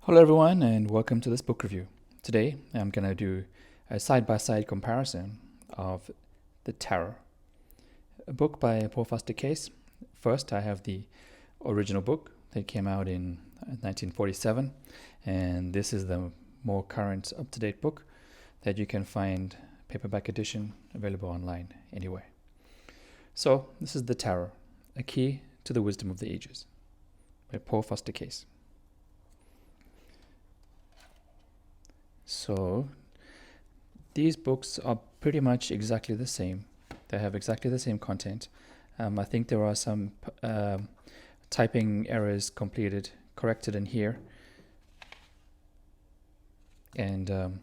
Hello everyone and welcome to this book review. Today I'm going to do a side-by-side comparison of The Tarot, a book by Paul Foster Case. First I have the original book that came out in 1947, and this is the more current up-to-date book that you can find paperback edition available online anywhere. So this is The Tarot, a key to the wisdom of the ages by Paul Foster Case. So these books are pretty much exactly the same. They have exactly the same content. I think there are some typing errors corrected in here. And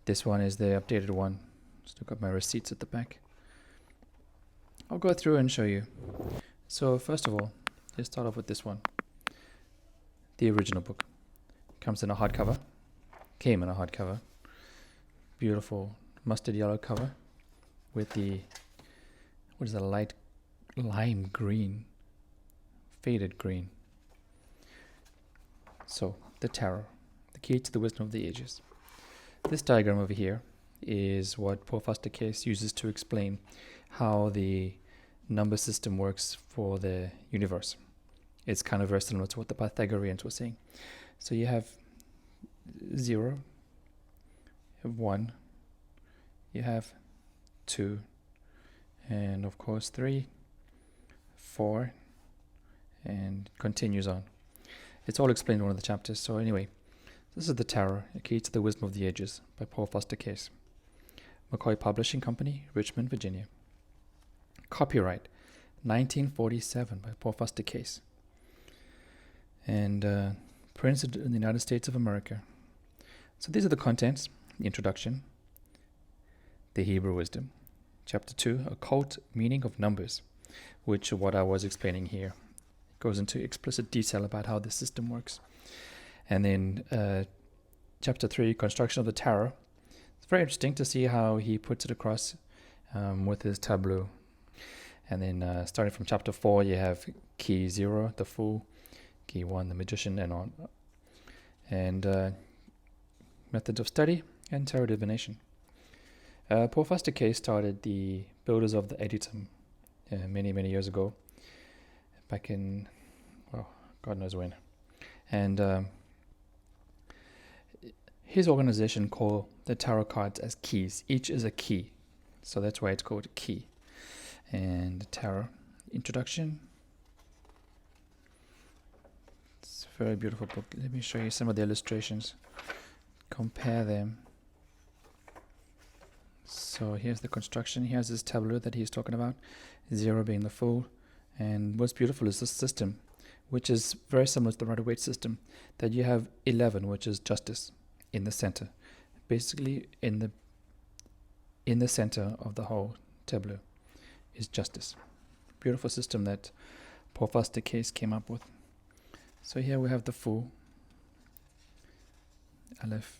this one is the updated one. Still got my receipts at the back. I'll go through and show you. So first of all, let's start off with this one. The original book. Comes in a hardcover. Came in a hardcover. Beautiful mustard yellow cover with the, light lime green, faded green. So, the Tarot, the key to the wisdom of the ages. This diagram over here is what Paul Foster Case uses to explain how the number system works for the universe. It's kind of very similar to what the Pythagoreans were saying. So you have 0, you have 1, you have 2, and of course 3, 4, and continues on. It's all explained in one of the chapters. So anyway, this is The Tarot, a key to the wisdom of the ages by Paul Foster Case. McCoy Publishing Company, Richmond, Virginia. Copyright 1947 by Paul Foster Case. And printed in the United States of America. So these are the contents: the introduction, the Hebrew wisdom, chapter 2, occult meaning of numbers, which what I was explaining here. It goes into explicit detail about how the system works. And then chapter 3, construction of the tarot. It's very interesting to see how he puts it across with his tableau. And then starting from chapter 4, you have key 0, the fool, key 1, the magician, and on. And methods of study and tarot divination. Paul Foster Case started the builders of the Editum many years ago, back in, well, God knows when. And his organization called the tarot cards as keys. Each is a key, so that's why it's called a key. And the tarot introduction. It's a very beautiful book. Let me show you some of the illustrations. Compare them. So here's the construction. Here's this tableau that he's talking about. 0 being the fool. And what's beautiful is this system, which is very similar to the Rider-Waite system, that you have 11, which is justice, in the center. Basically, in the center of the whole tableau is justice. Beautiful system that Paul Foster Case came up with. So here we have the fool. Aleph.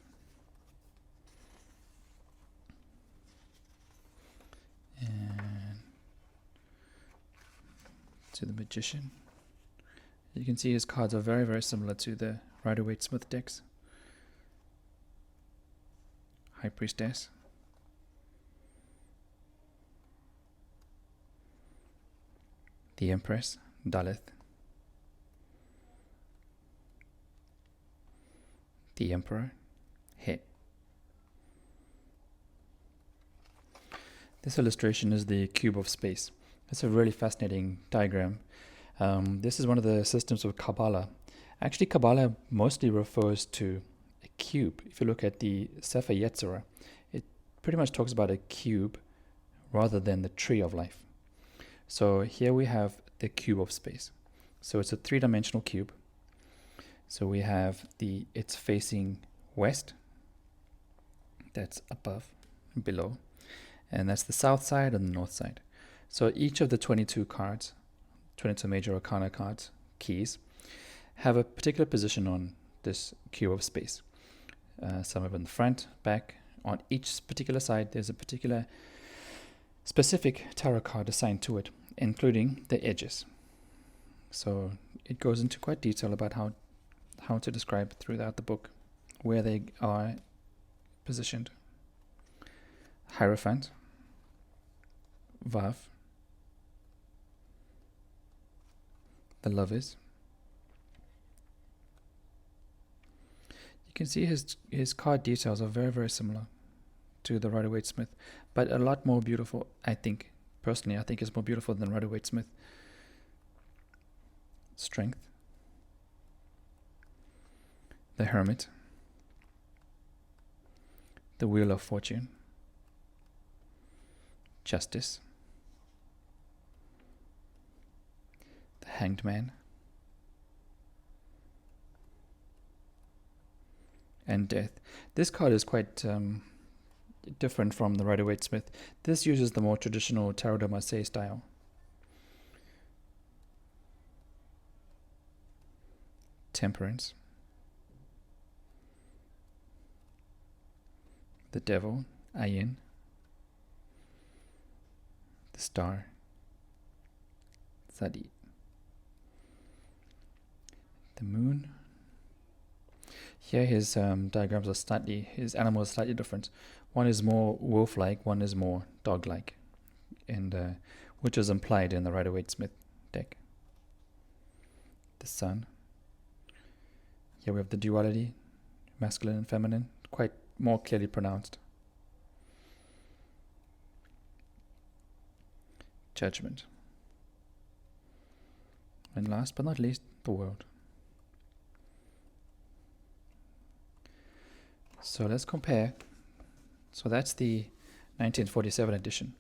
And to the magician. You can see his cards are very similar to the Rider-Waite Smith decks. High Priestess. The Empress, Daleth. The Emperor, He. This illustration is the cube of space. It's a really fascinating diagram. This is one of the systems of Kabbalah. Actually, Kabbalah mostly refers to a cube. If you look at the Sefer Yetzirah, it pretty much talks about a cube rather than the tree of life. So here we have the cube of space. So it's a three-dimensional cube. So we have it's facing west, that's above and below, and that's the south side and the north side. So each of the 22 cards, 22 major arcana cards, keys, have a particular position on this cube of space. Some of them in the front, back. On each particular side, there's a particular specific tarot card assigned to it, including the edges. So it goes into quite detail about how how to describe throughout the book where they are positioned. Hierophant, Vav, the lovers. You can see his card details are very, very similar to the Rider-Waite-Smith, but a lot more beautiful, I think. Personally, I think it's more beautiful than Rider-Waite-Smith. Strength, the Hermit, the Wheel of Fortune, Justice, the Hanged Man, and Death. This card is quite different from the Rider-Waite-Smith. This uses the more traditional Tarot de Marseille style. Temperance, the Devil, Ayin, the Star, Sadi, the Moon. Here his diagrams are slightly, his animals are slightly different. One is more wolf-like, one is more dog-like, and which is implied in the Rider-Waite-Smith deck. The Sun. Here we have the duality, masculine and feminine, quite more clearly pronounced. Judgment. And last but not least, the World. So let's compare. So that's the 1947 edition.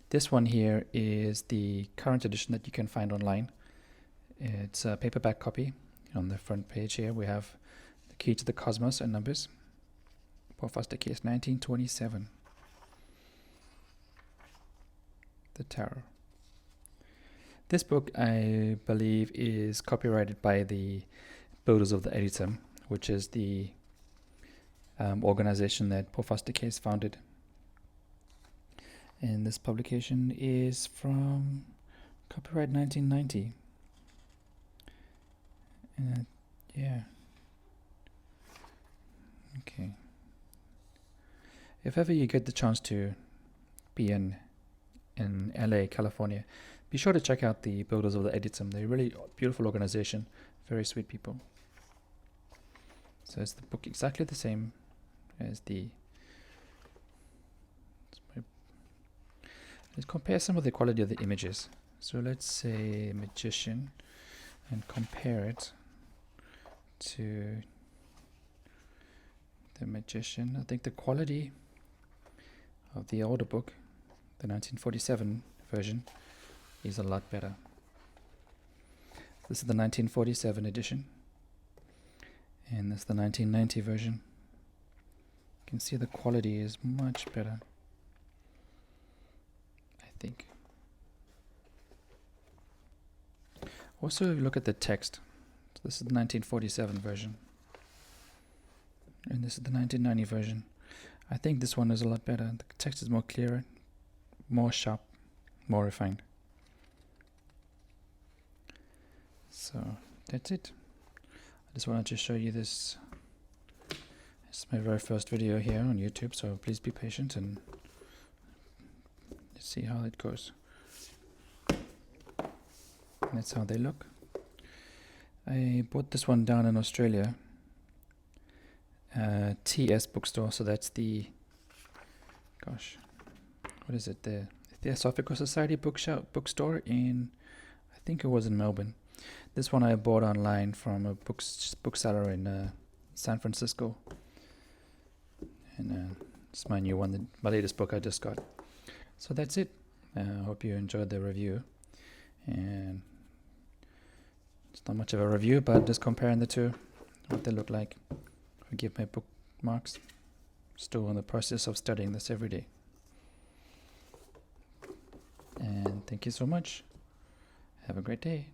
This one here is the current edition that you can find online. It's a paperback copy. On the front page here we have the Key to the Cosmos and numbers. Paul Foster Case 1927. The Tarot. This book, I believe, is copyrighted by the Builders of the Editum, which is the organization that Paul Foster Case founded. And this publication is from copyright 1990. Yeah. Okay. If ever you get the chance to be in LA, California, be sure to check out the Builders of the Editum. They're a really beautiful organization, very sweet people. So it's the book exactly the same as the. Let's compare some of the quality of the images. So let's say Magician and compare it to the Magician. I think the quality of the older book, the 1947 version, is a lot better. This is the 1947 edition, and this is the 1990 version. You can see the quality is much better, I think. Also, if you look at the text, so this is the 1947 version, and this is the 1990 version. I think this one is a lot better. The text is more clearer, more sharp, more refined. So that's it. I just wanted to show you this. It's my very first video here on YouTube, so please be patient and let's see how it goes. That's how they look. I bought this one down in Australia, TS bookstore. So that's the, gosh, what is it? The Theosophical Society bookstore in, I think it was in Melbourne. This one I bought online from a bookseller in San Francisco, and it's my new one, my latest book I just got. So that's it. I hope you enjoyed the review, and it's not much of a review, but just comparing the two, what they look like. I give my bookmarks. Still in the process of studying this every day. And thank you so much. Have a great day.